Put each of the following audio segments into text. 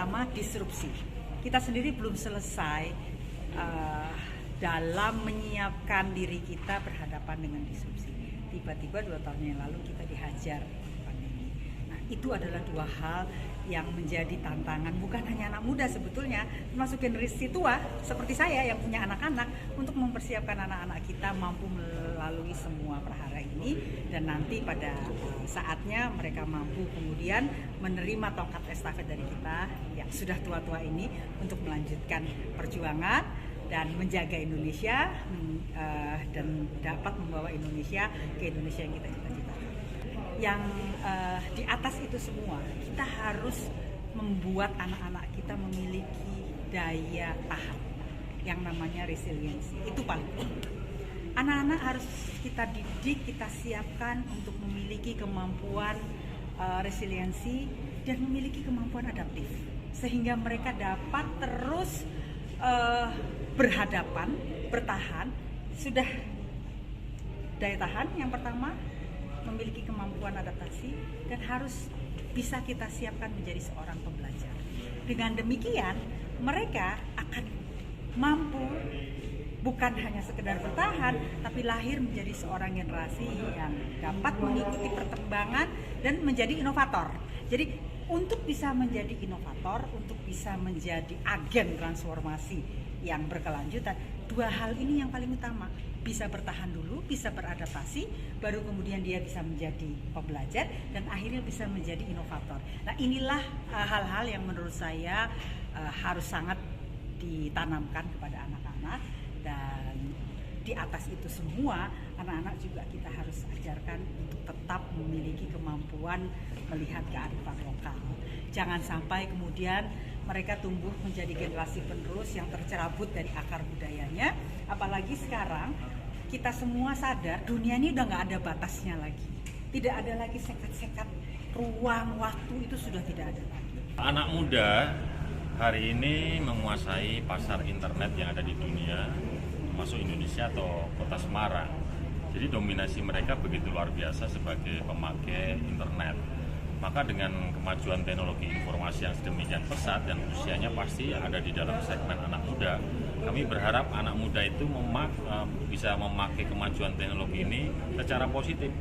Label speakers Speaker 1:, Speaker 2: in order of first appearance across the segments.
Speaker 1: pertama disrupsi. Kita sendiri belum selesai dalam menyiapkan diri kita berhadapan dengan disrupsi. Tiba-tiba 2 tahun yang lalu kita dihajar pandemi. Nah, itu adalah 2 hal yang menjadi tantangan bukan hanya anak muda sebetulnya, termasuk generasi tua seperti saya yang punya anak-anak, untuk mempersiapkan anak-anak kita mampu melalui semua perhara ini, dan nanti pada saatnya mereka mampu kemudian menerima tongkat estafet dari kita yang sudah tua-tua ini untuk melanjutkan perjuangan dan menjaga Indonesia dan dapat membawa Indonesia ke Indonesia yang kita cita-citakan. Yang di atas itu semua, kita harus membuat anak-anak kita memiliki daya tahan yang namanya resiliensi. Itu paling penting. Anak-anak harus kita didik, kita siapkan untuk memiliki kemampuan resiliensi dan memiliki kemampuan adaptif, sehingga mereka dapat terus berhadapan, bertahan. Sudah daya tahan yang pertama, memiliki kemampuan adaptasi, dan harus bisa kita siapkan menjadi seorang pembelajar. Dengan demikian, mereka akan mampu bukan hanya sekedar bertahan, tapi lahir menjadi seorang generasi yang dapat mengikuti perkembangan dan menjadi inovator. Jadi untuk bisa menjadi inovator, untuk bisa menjadi agen transformasi yang berkelanjutan, 2 hal ini yang paling utama. Bisa bertahan dulu, bisa beradaptasi, baru kemudian dia bisa menjadi pembelajar, dan akhirnya bisa menjadi inovator. Nah, inilah hal-hal yang menurut saya harus sangat ditanamkan kepada anak-anak. Dan di atas itu semua, anak-anak juga kita harus ajarkan untuk tetap memiliki kemampuan melihat kearifan lokal. Jangan sampai kemudian mereka tumbuh menjadi generasi penerus yang tercerabut dari akar budayanya. Apalagi sekarang kita semua sadar dunia ini udah nggak ada batasnya lagi. Tidak ada lagi sekat-sekat ruang, waktu, itu sudah tidak ada lagi.
Speaker 2: Anak muda hari ini menguasai pasar internet yang ada di dunia, termasuk Indonesia atau kota Semarang. Jadi dominasi mereka begitu luar biasa sebagai pemakai internet. Maka dengan kemajuan teknologi informasi yang sedemikian pesat dan usianya pasti ada di dalam segmen anak muda, kami berharap anak muda itu bisa memakai kemajuan teknologi ini secara positif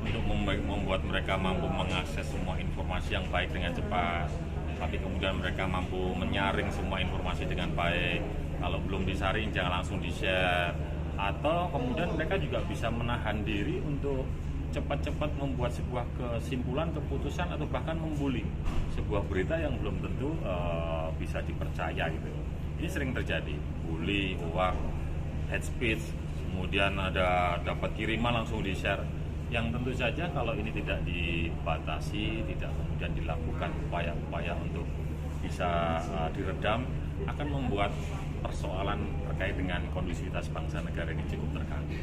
Speaker 2: untuk membuat mereka mampu mengakses semua informasi yang baik dengan cepat, tapi kemudian mereka mampu menyaring semua informasi dengan baik. Kalau belum disaring jangan langsung di-share, atau kemudian mereka juga bisa menahan diri untuk cepat-cepat membuat sebuah kesimpulan, keputusan, atau bahkan membuli sebuah berita yang belum tentu bisa dipercaya gitu. Ini sering terjadi, bully, hoax, hate speech, kemudian ada dapat kiriman langsung di-share, yang tentu saja kalau ini tidak dibatasi, tidak kemudian dilakukan upaya-upaya untuk bisa diredam, akan membuat persoalan terkait dengan kondusivitas bangsa negara ini cukup terganggu.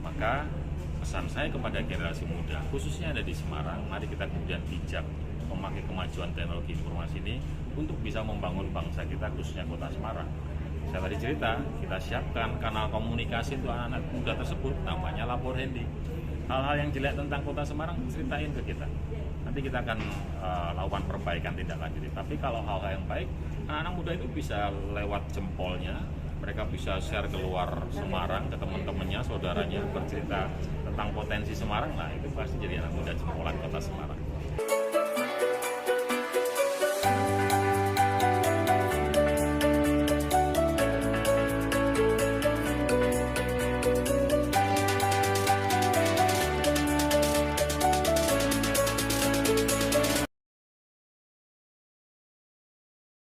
Speaker 2: Maka pesan saya kepada generasi muda, khususnya ada di Semarang, mari kita kemudian bijak memakai kemajuan teknologi informasi ini untuk bisa membangun bangsa kita, khususnya kota Semarang. Saya tadi cerita, kita siapkan kanal komunikasi untuk anak-anak muda tersebut, namanya Lapor Handy. Hal-hal yang jelek tentang kota Semarang ceritain ke kita. Nanti kita akan lakukan perbaikan tindak lanjut. Tapi kalau hal-hal yang baik, anak-anak muda itu bisa lewat jempolnya, mereka bisa share keluar Semarang ke teman-temannya, saudaranya, bercerita tentang potensi Semarang. Nah, itu pasti jadi anak muda jempolan kota Semarang.